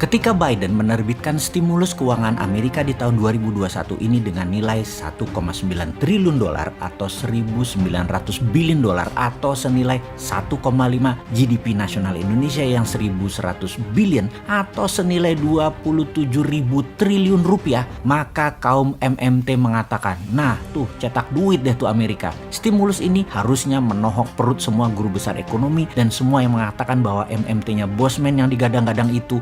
Ketika Biden menerbitkan stimulus keuangan Amerika di tahun 2021 ini dengan nilai 1,9 triliun dolar atau 1.900 billion dolar atau senilai 1,5 GDP nasional Indonesia yang 1.100 billion atau senilai 27.000 triliun rupiah, maka kaum MMT mengatakan, nah tuh cetak duit deh tuh Amerika. Stimulus ini harusnya menohok perut semua guru besar ekonomi dan semua yang mengatakan bahwa MMT-nya bosman yang digadang-gadang itu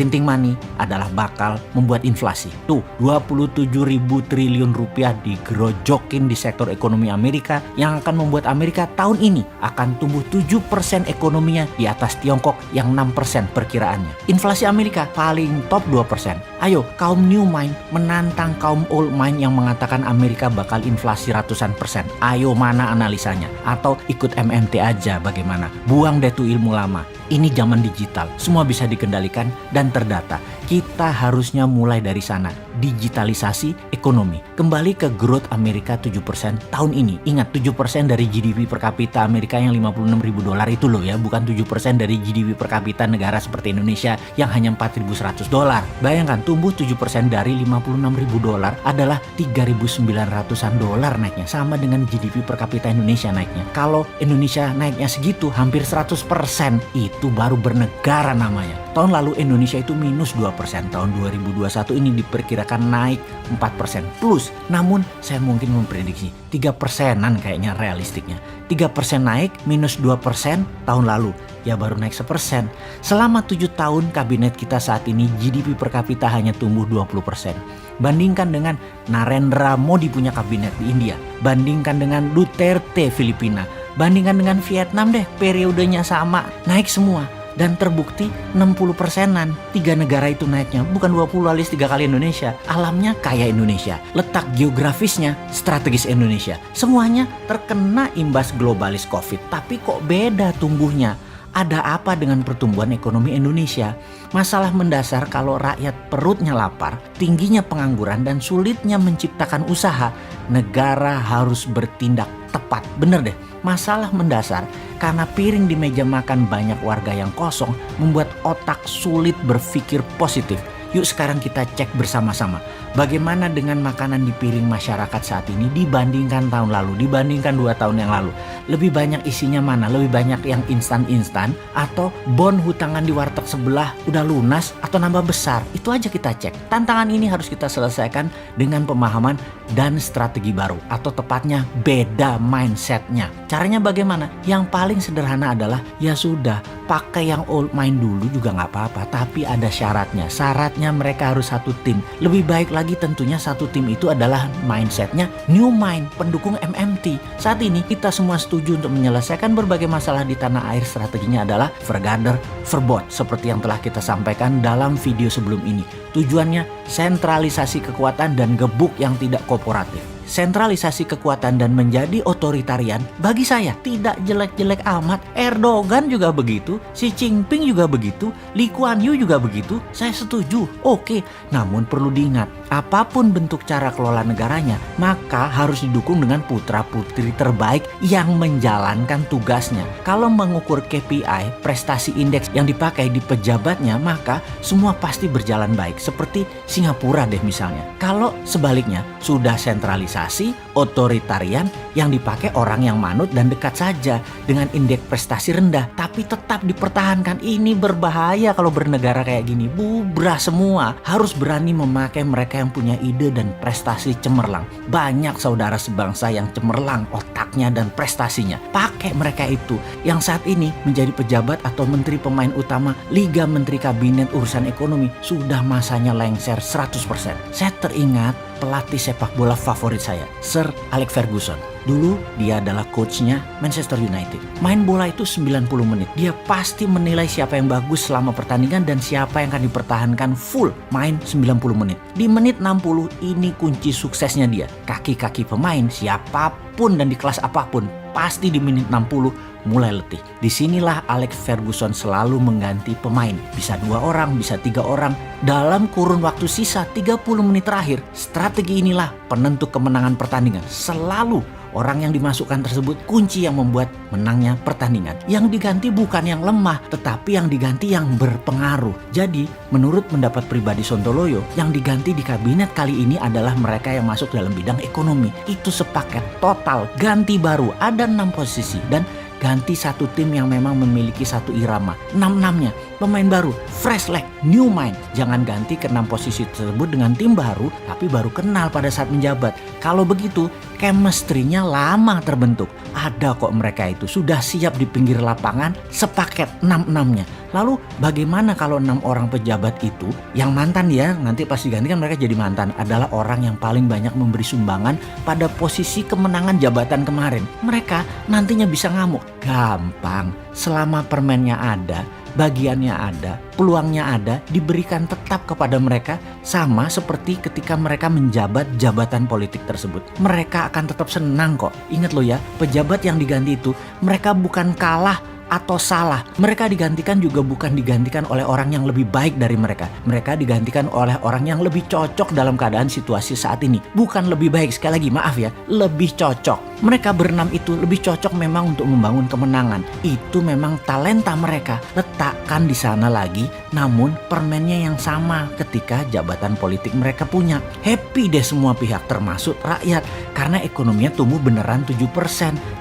printing money adalah bakal membuat inflasi. Tuh 27.000 triliun rupiah digerojokin di sektor ekonomi Amerika yang akan membuat Amerika tahun ini akan tumbuh 7% ekonominya di atas Tiongkok yang 6% perkiraannya. Inflasi Amerika paling top 2%. Ayo kaum new mind menantang kaum old mind yang mengatakan Amerika bakal inflasi ratusan persen. Ayo mana analisanya? Atau ikut MMT aja bagaimana? Buang deh tuh ilmu lama. Ini zaman digital, semua bisa dikendalikan dan terdata. Kita harusnya mulai dari sana, digitalisasi ekonomi. Kembali ke growth Amerika 7% tahun ini. Ingat 7% dari GDP per kapita Amerika yang 56.000 dolar itu loh ya, bukan 7% dari GDP per kapita negara seperti Indonesia yang hanya 4.100 dolar. Bayangkan tumbuh 7% dari 56.000 dolar adalah 3.900-an dolar naiknya, sama dengan GDP per kapita Indonesia naiknya. Kalau Indonesia naiknya segitu, hampir 100%, itu baru bernegara namanya. Tahun lalu Indonesia itu minus 2%, tahun 2021 ini diperkirakan naik 4% plus. Namun saya mungkin memprediksi 3%-an kayaknya realistiknya. 3% naik minus 2% tahun lalu, ya baru naik 1%. Selama 7 tahun kabinet kita saat ini GDP per kapita hanya tumbuh 20%. Bandingkan dengan Narendra Modi punya kabinet di India, bandingkan dengan Duterte Filipina, bandingkan dengan Vietnam deh, periodenya sama, naik semua. Dan terbukti 60%-an 3 negara itu naiknya, bukan 20 alias 3 kali Indonesia. Alamnya kayak Indonesia, letak geografisnya strategis Indonesia. Semuanya terkena imbas globalis COVID, tapi kok beda tumbuhnya? Ada apa dengan pertumbuhan ekonomi Indonesia? Masalah mendasar kalau rakyat perutnya lapar, tingginya pengangguran dan sulitnya menciptakan usaha, negara harus bertindak tepat. Bener deh, masalah mendasar karena piring di meja makan banyak warga yang kosong membuat otak sulit berpikir positif. Yuk sekarang kita cek bersama-sama bagaimana dengan makanan di piring masyarakat saat ini dibandingkan tahun lalu, dibandingkan 2 tahun yang lalu. Lebih banyak isinya mana? Lebih banyak yang instan-instan atau bon hutangan di warteg sebelah udah lunas atau nambah besar? Itu aja kita cek. Tantangan ini harus kita selesaikan dengan pemahaman dan strategi baru, atau tepatnya beda mindsetnya. Caranya bagaimana? Yang paling sederhana adalah ya sudah, pakai yang old mind dulu juga nggak apa-apa, tapi ada syaratnya. Syaratnya mereka harus satu tim. Lebih baik lagi tentunya satu tim itu adalah mindsetnya new mind, pendukung MMT. Saat ini kita semua setuju untuk menyelesaikan berbagai masalah di tanah air. Strateginya adalah vergader, verbod, seperti yang telah kita sampaikan dalam video sebelum ini. Tujuannya sentralisasi kekuatan dan gebuk yang tidak kooperatif. Sentralisasi kekuatan dan menjadi otoritarian bagi saya tidak jelek-jelek amat. Erdogan juga begitu, Xi Jinping juga begitu, Lee Kuan Yew juga begitu. Saya setuju, oke. Namun perlu diingat, apapun bentuk cara kelola negaranya, maka harus didukung dengan putra-putri terbaik yang menjalankan tugasnya. Kalau mengukur KPI, prestasi indeks yang dipakai di pejabatnya, maka semua pasti berjalan baik. Seperti Singapura deh misalnya. Kalau sebaliknya, sudah sentralisasi, otoritarian, yang dipakai orang yang manut dan dekat saja dengan indeks prestasi rendah, tapi tetap dipertahankan. Ini berbahaya kalau bernegara kayak gini. Bubrah semua. Harus berani memakai mereka yang punya ide dan prestasi cemerlang. Banyak saudara sebangsa yang cemerlang otaknya dan prestasinya. Pakai mereka itu yang saat ini menjadi pejabat atau menteri pemain utama Liga Menteri Kabinet Urusan Ekonomi. Sudah masanya lengser 100%. Saya teringat pelatih sepak bola favorit saya, Sir Alex Ferguson. Dulu dia adalah coachnya Manchester United. Main bola itu 90 menit. Dia pasti menilai siapa yang bagus selama pertandingan dan siapa yang akan dipertahankan full main 90 menit. Di menit 60 ini kunci suksesnya dia. Kaki-kaki pemain siapapun dan di kelas apapun pasti di menit 60 mulai letih. Disinilah Alex Ferguson selalu mengganti pemain. Bisa 2 orang, bisa 3 orang. Dalam kurun waktu sisa 30 menit terakhir, strategi inilah penentu kemenangan pertandingan. Selalu Orang yang dimasukkan tersebut kunci yang membuat menangnya pertandingan. Yang diganti bukan yang lemah, tetapi yang diganti yang berpengaruh. Jadi, menurut pendapat pribadi Sontoloyo, yang diganti di kabinet kali ini adalah mereka yang masuk dalam bidang ekonomi. Itu sepaket total, ganti baru, ada 6 posisi dan ganti satu tim yang memang memiliki satu irama. 6-6-nya pemain baru, fresh leg, new mind. Jangan ganti ke 6 posisi tersebut dengan tim baru tapi baru kenal pada saat menjabat. Kalau begitu chemistry-nya lama terbentuk. Ada kok mereka itu sudah siap di pinggir lapangan sepaket 6-6-nya. Lalu bagaimana kalau 6 orang pejabat itu yang mantan ya, nanti pas digantikan mereka jadi mantan, adalah orang yang paling banyak memberi sumbangan pada posisi kemenangan jabatan kemarin. Mereka nantinya bisa ngamuk. Gampang, selama permennya ada, bagiannya ada, peluangnya ada, diberikan tetap kepada mereka sama seperti ketika mereka menjabat jabatan politik tersebut. Mereka akan tetap senang kok. Ingat loh ya, pejabat yang diganti itu mereka bukan kalah atau salah. Mereka digantikan juga bukan digantikan oleh orang yang lebih baik dari mereka. Mereka digantikan oleh orang yang lebih cocok dalam keadaan situasi saat ini. Bukan lebih baik, sekali lagi maaf ya, lebih cocok. Mereka berenam itu lebih cocok memang untuk membangun kemenangan. Itu memang talenta mereka. Letakkan di sana lagi, namun permennya yang sama ketika jabatan politik mereka punya. Happy deh semua pihak termasuk rakyat. Karena ekonominya tumbuh beneran 7%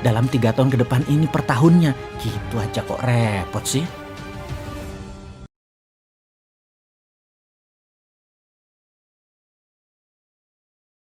dalam 3 tahun ke depan ini per tahunnya. Gitu aja kok repot sih.